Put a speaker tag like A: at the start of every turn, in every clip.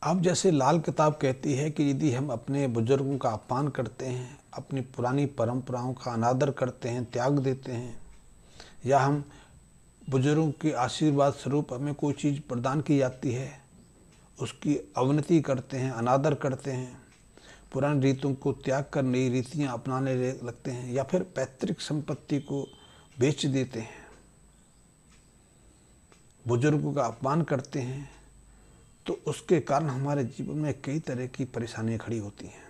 A: अब जैसे लाल किताब कहती है कि यदि हम अपने बुजुर्गों का अपमान करते हैं, अपनी पुरानी परंपराओं का अनादर करते हैं, त्याग देते हैं, या हम बुजुर्गों के आशीर्वाद स्वरूप हमें कोई चीज़ प्रदान की जाती है उसकी अवनति करते हैं, अनादर करते हैं, पुरानी रीतों को त्याग कर नई रीतियाँ अपनाने लगते हैं, या फिर पैतृक संपत्ति को बेच देते हैं, बुजुर्गों का अपमान करते हैं, तो उसके कारण हमारे जीवन में कई तरह की परेशानियाँ खड़ी होती हैं।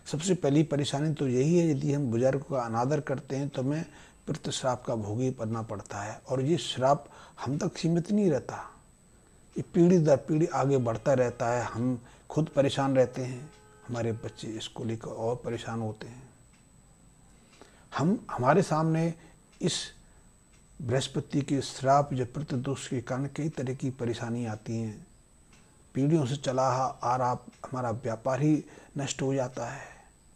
A: सबसे पहली परेशानी तो यही है, यदि हम बुजुर्गों का अनादर करते हैं तो हमें पितृ श्राप का भोगी बनना पड़ता है। और ये श्राप हम तक सीमित नहीं रहता, ये पीढ़ी दर पीढ़ी आगे बढ़ता रहता है। हम खुद परेशान रहते हैं, हमारे बच्चे इसको लेकर और परेशान होते हैं। हमारे सामने इस बृहस्पति के श्राप या पितृदोष के कारण कई तरह की परेशानी आती हैं। पीढ़ियों से चला आ रहा हमारा व्यापार ही नष्ट हो जाता है,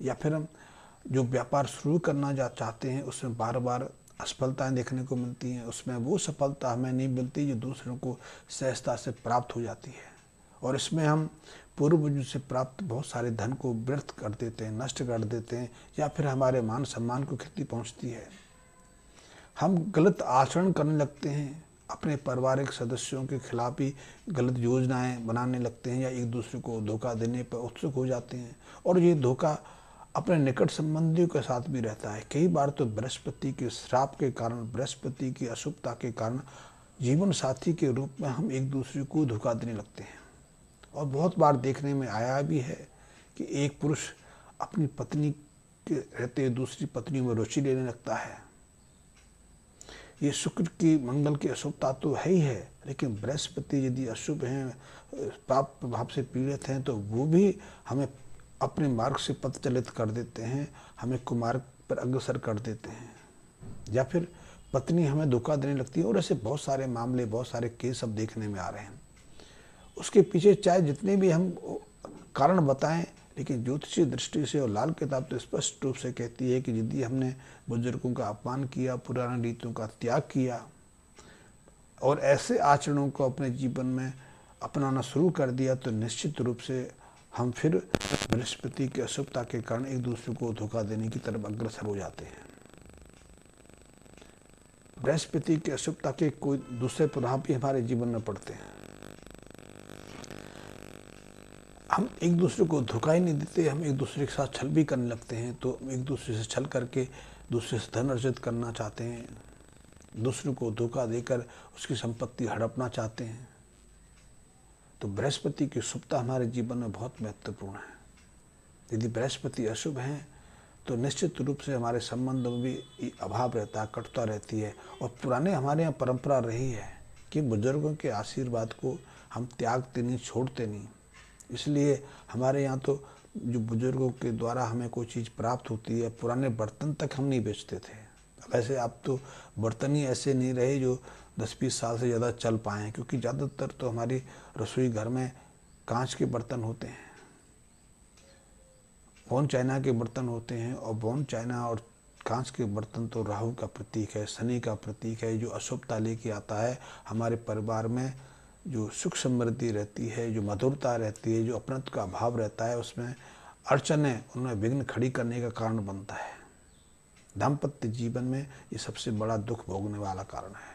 A: या फिर हम जो व्यापार शुरू करना चाहते हैं उसमें बार बार असफलताएं देखने को मिलती हैं। उसमें वो सफलता हमें नहीं मिलती जो दूसरों को सहजता से प्राप्त हो जाती है, और इसमें हम पूर्वजों से प्राप्त बहुत सारे धन को व्यर्थ कर देते हैं, नष्ट कर देते हैं, या फिर हमारे मान सम्मान को क्षति पहुंचती है। हम गलत आचरण करने लगते हैं, अपने पारिवारिक सदस्यों के खिलाफ ही गलत योजनाएं बनाने लगते हैं, या एक दूसरे को धोखा देने पर उत्सुक हो जाते हैं। और ये धोखा अपने निकट संबंधियों के साथ भी रहता है। कई बार तो बृहस्पति के श्राप के कारण, बृहस्पति की अशुभता के कारण जीवन साथी के रूप में हम एक दूसरे को धोखा देने लगते हैं। और बहुत बार देखने में आया भी है कि एक पुरुष अपनी पत्नी के रहते दूसरी पत्नी में रुचि लेने लगता है। ये शुक्र की मंगल की अशुभता तो है ही है, लेकिन बृहस्पति यदि अशुभ हैं, पाप प्रभाव से पीड़ित हैं, तो वो भी हमें अपने मार्ग से पथचलित कर देते हैं, हमें कुमार्ग पर अग्रसर कर देते हैं, या फिर पत्नी हमें धोखा देने लगती है। और ऐसे बहुत सारे मामले, बहुत सारे केस अब देखने में आ रहे हैं। उसके पीछे चाहे जितने भी हम कारण बताएं, लेकिन ज्योतिषीय दृष्टि से और लाल किताब तो स्पष्ट रूप से कहती है कि यदि हमने बुजुर्गों का अपमान किया, पुरानी रीतियों का त्याग किया और ऐसे आचरणों को अपने जीवन में अपनाना शुरू कर दिया, तो निश्चित रूप से हम फिर बृहस्पति की अशुभता के कारण एक दूसरे को धोखा देने की तरफ अग्रसर हो जाते हैं। बृहस्पति की अशुभता के कोई दूसरे प्रभाव भी हमारे जीवन में पड़ते हैं। हम एक दूसरे को धोखा ही नहीं देते, हम एक दूसरे के साथ छल भी करने लगते हैं। तो एक दूसरे से छल करके दूसरे से धन अर्जित करना चाहते हैं, दूसरे को धोखा देकर उसकी संपत्ति हड़पना चाहते हैं। तो बृहस्पति की शुभता हमारे जीवन में बहुत महत्वपूर्ण है। यदि बृहस्पति अशुभ हैं तो निश्चित रूप से हमारे संबंधों में भी अभाव रहता है, कटुता रहती है। और पुराने हमारे यहाँ परंपरा रही है कि बुजुर्गों के आशीर्वाद को हम त्यागते नहीं, छोड़ते नहीं। इसलिए हमारे यहाँ तो जो बुजुर्गों के द्वारा हमें कोई चीज़ प्राप्त होती है, पुराने बर्तन तक हम नहीं बेचते थे। वैसे अब तो बर्तन ही ऐसे नहीं रहे जो 10-20 साल से ज़्यादा चल पाए हैं, क्योंकि ज़्यादातर तो हमारी रसोई घर में कांच के बर्तन होते हैं, बोन चाइना के बर्तन होते हैं। और बोन चाइना और कांच के बर्तन तो राहु का प्रतीक है, शनि का प्रतीक है, जो अशुभता लेके आता है। हमारे परिवार में जो सुख समृद्धि रहती है, जो मधुरता रहती है, जो अपनत्व का भाव रहता है, उसमें अड़चनें, उनमें विघ्न खड़ी करने का कारण बनता है। दाम्पत्य जीवन में ये सबसे बड़ा दुख भोगने वाला कारण है।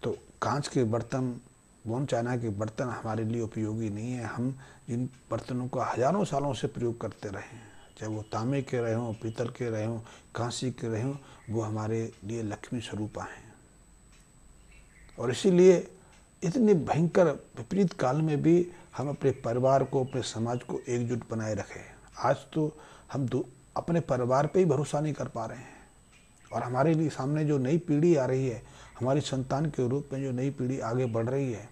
A: तो कांच के बर्तन, बोन चाइना के बर्तन हमारे लिए उपयोगी नहीं है। हम जिन बर्तनों का हजारों सालों से प्रयोग करते रहे हैं, चाहे वो तांबे के रहे हों, पीतल के रहे हों, कांसी के रहे हों, वो हमारे लिए लक्ष्मी स्वरूपा हैं। और इसीलिए इतने भयंकर विपरीत काल में भी हम अपने परिवार को, अपने समाज को एकजुट बनाए रखें। आज तो हम अपने परिवार पे ही भरोसा नहीं कर पा रहे हैं। और हमारे लिए सामने जो नई पीढ़ी आ रही है, हमारी संतान के रूप में जो नई पीढ़ी आगे बढ़ रही है,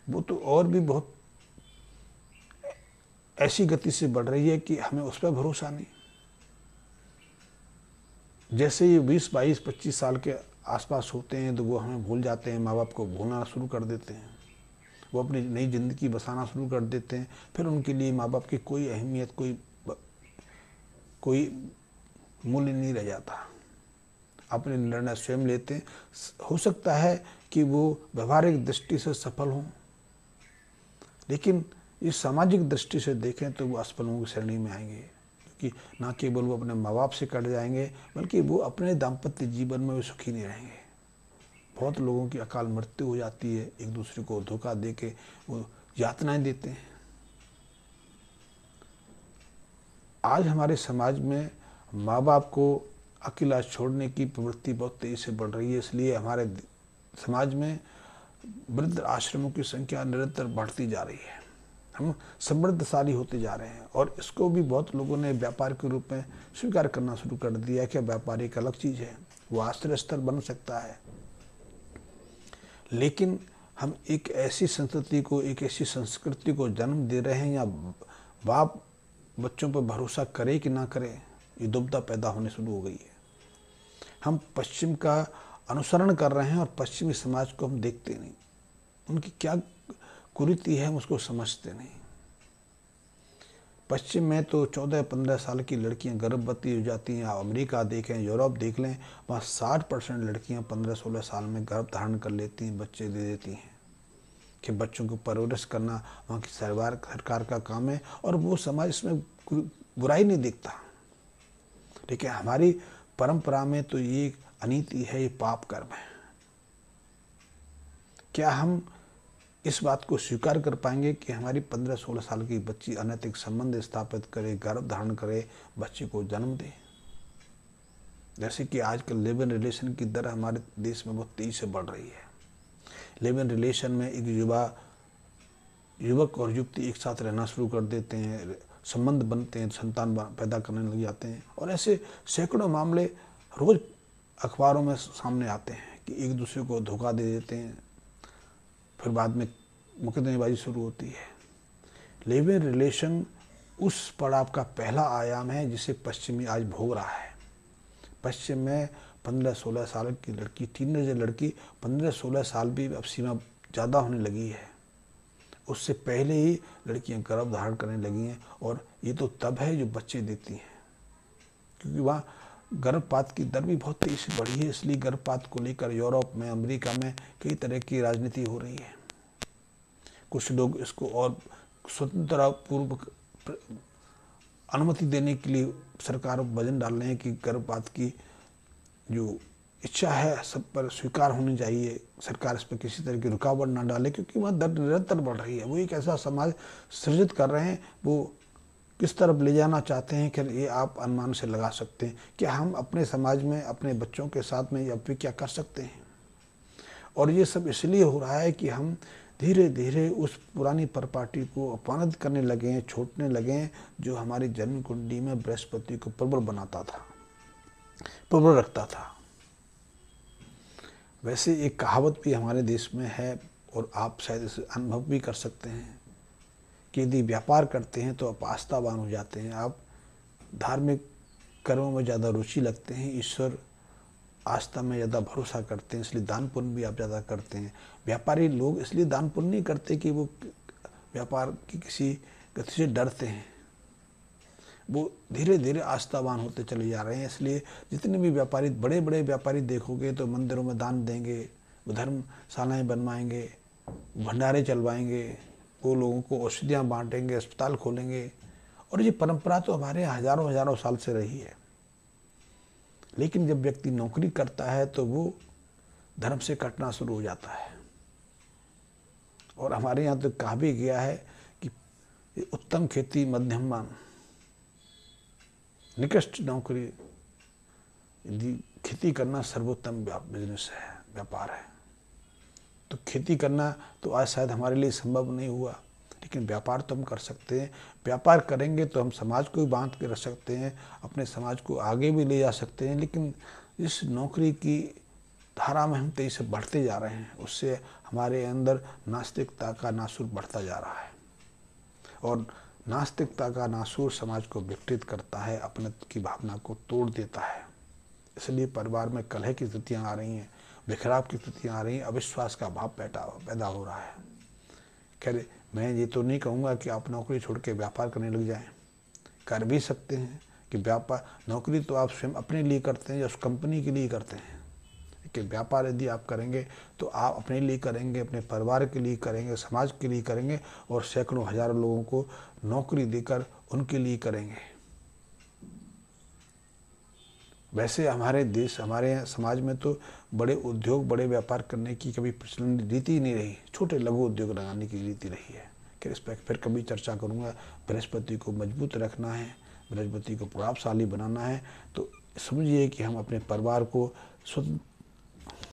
A: वो तो और भी बहुत ऐसी गति से बढ़ रही है कि हमें उस पर भरोसा नहीं। जैसे ये 20, 22, 25 साल के आसपास होते हैं तो वो हमें भूल जाते हैं, माँ बाप को भूलना शुरू कर देते हैं, वो अपनी नई ज़िंदगी बसाना शुरू कर देते हैं। फिर उनके लिए माँ बाप की कोई अहमियत, कोई मूल्य नहीं रह जाता। अपने निर्णय स्वयं लेते हैं। हो सकता है कि वो व्यवहारिक दृष्टि से सफल हों, लेकिन इस सामाजिक दृष्टि से देखें तो वो असफलों की श्रेणी में आएंगे, क्योंकि ना केवल वो अपने माँ बाप से कट जाएंगे बल्कि वो अपने दाम्पत्य जीवन में भी सुखी नहीं रहेंगे। बहुत लोगों की अकाल मृत्यु हो जाती है, एक दूसरे को धोखा दे के वो यातनाएं देते हैं। आज हमारे समाज में माँ बाप को अकेला छोड़ने की प्रवृत्ति बहुत तेजी से बढ़ रही है, इसलिए हमारे समाज में वृद्ध आश्रमों की संख्या निरंतर बढ़ती जा रही है। हम समृद्धशाली होते जा रहे हैं और इसको भी बहुत लोगों ने व्यापार के रूप में स्वीकार करना शुरू कर दिया है कि व्यापार एक अलग चीज़ है, वो आश्रय स्थल बन सकता है। लेकिन हम एक ऐसी संस्कृति को, एक ऐसी संस्कृति को जन्म दे रहे हैं, या बाप बच्चों पर भरोसा करे कि ना करे, ये दुविधा पैदा होने शुरू हो गई है। हम पश्चिम का अनुसरण कर रहे हैं और पश्चिमी समाज को हम देखते नहीं, उनकी क्या कुरीति है हम उसको समझते नहीं। पश्चिम में तो 14-15 साल की लड़कियां गर्भवती हो जाती हैं। आप अमेरिका देखें, यूरोप देख लें, वहाँ 60% लड़कियां 15-16 साल में गर्भ धारण कर लेती हैं, बच्चे दे देती हैं। कि बच्चों को परवरिश करना वहाँ की सरकार का काम है और वो समाज इसमें बुराई नहीं देखता। लेकिन हमारी परंपरा में तो ये अनीति है, ये पाप कर्म है। क्या हम इस बात को स्वीकार कर पाएंगे कि हमारी 15-16 साल की बच्ची अनैतिक संबंध स्थापित करे, गर्भ धारण करे, बच्चे को जन्म दे? जैसे कि आजकल लिव इन रिलेशन की दर हमारे देश में बहुत तेजी से बढ़ रही है। लिव इन रिलेशन में एक युवक और युवती एक साथ रहना शुरू कर देते हैं, संबंध बनते हैं, संतान पैदा करने लग जाते हैं, और ऐसे सैकड़ों मामले रोज अखबारों में सामने आते हैं कि एक दूसरे को धोखा दे देते हैं, फिर बाद में मुकदमेबाजी शुरू होती है। लिव इन रिलेशन उस पड़ाव का पहला आयाम है जिसे पश्चिमी आज भोग रहा है। पश्चिम में 15-16 साल की लड़की, टीनेजर लड़की, 15-16 साल भी अब सीमा ज़्यादा होने लगी है। उससे पहले ही लड़कियां गर्भ धारण करने लगी हैं, और ये तो तब है जो बच्चे देती हैं, क्योंकि वहाँ गर्भपात की दर भी बहुत तेजी से बढ़ी है। इसलिए गर्भपात को लेकर यूरोप में, अमेरिका में कई तरह की राजनीति हो रही है। कुछ लोग इसको और स्वतंत्रता पूर्वक अनुमति देने के लिए सरकार वजन डाल रहे हैं कि गर्भपात की जो इच्छा है सब पर स्वीकार होनी चाहिए, सरकार इस पर किसी तरह की रुकावट ना डाले, क्योंकि वह दर निरंतर बढ़ रही है। वो एक ऐसा समाज सृजित कर रहे हैं, वो किस तरफ ले जाना चाहते हैं कि ये आप अनुमान से लगा सकते हैं कि हम अपने समाज में अपने बच्चों के साथ में अब भी क्या कर सकते हैं। और ये सब इसलिए हो रहा है कि हम धीरे धीरे उस पुरानी परिपाटी को अपमानित करने लगे हैं, छोड़ने लगे हैं, जो हमारी जन्म कुंडली में बृहस्पति को प्रबल बनाता था, प्रबल रखता था। वैसे एक कहावत भी हमारे देश में है, और आप शायद इसे अनुभव भी कर सकते हैं कि यदि व्यापार करते हैं तो आप आस्थावान हो जाते हैं, आप धार्मिक कर्मों में ज़्यादा रुचि लगते हैं, ईश्वर आस्था में ज़्यादा भरोसा करते हैं, इसलिए दान पुण्य भी आप ज़्यादा करते हैं। व्यापारी लोग इसलिए दान पुण्य नहीं करते कि वो व्यापार की किसी गति से डरते हैं, वो धीरे धीरे आस्थावान होते चले जा रहे हैं। इसलिए जितने भी व्यापारी, बड़े बड़े व्यापारी देखोगे तो मंदिरों में दान देंगे, वो धर्मशालाएँ बनवाएंगे, भंडारे चलवाएंगे, वो लोगों को औषधियाँ बांटेंगे, अस्पताल खोलेंगे, और ये परंपरा तो हमारे हजारों हजारों साल से रही है। लेकिन जब व्यक्ति नौकरी करता है तो वो धर्म से कटना शुरू हो जाता है। और हमारे यहाँ तो कहा भी गया है कि उत्तम खेती मध्यम मान, निकृष्ट नौकरी, यदि खेती करना सर्वोत्तम बिजनेस है, व्यापार है। तो खेती करना तो आज शायद हमारे लिए संभव नहीं हुआ, लेकिन व्यापार तो हम कर सकते हैं। व्यापार करेंगे तो हम समाज को भी बांध के रख सकते हैं, अपने समाज को आगे भी ले जा सकते हैं। लेकिन इस नौकरी की धारा में हम तेजी से बढ़ते जा रहे हैं, उससे हमारे अंदर नास्तिकता का नासूर बढ़ता जा रहा है, और नास्तिकता का नासूर समाज को विकृत करता है, अपनत्व की भावना को तोड़ देता है। इसलिए परिवार में कलह की स्थितियाँ आ रही हैं, बिखराव की स्थितियाँ आ रही हैं, अविश्वास का भाव पैदा हो रहा है। खैर, मैं ये तो नहीं कहूँगा कि आप नौकरी छोड़ के व्यापार करने लग जाएं, कर भी सकते हैं कि व्यापार, नौकरी तो आप स्वयं अपने लिए करते हैं या उस कंपनी के लिए करते हैं, के व्यापार यदि आप करेंगे तो आप अपने लिए करेंगे, अपने परिवार के लिए करेंगे, समाज के लिए करेंगे और सैकड़ों हजारों लोगों को नौकरी देकर उनके लिए करेंगे। वैसे हमारे देश, हमारे समाज में तो बड़े उद्योग, बड़े व्यापार करने की कभी प्रचलन रीति नहीं रही, छोटे लघु उद्योग लगाने की रीति रही है। कि इस पर फिर कभी चर्चा करूँगा। बृहस्पति को मजबूत रखना है, बृहस्पति को प्रभावशाली बनाना है, तो समझिए कि हम अपने परिवार को स्वतंत्र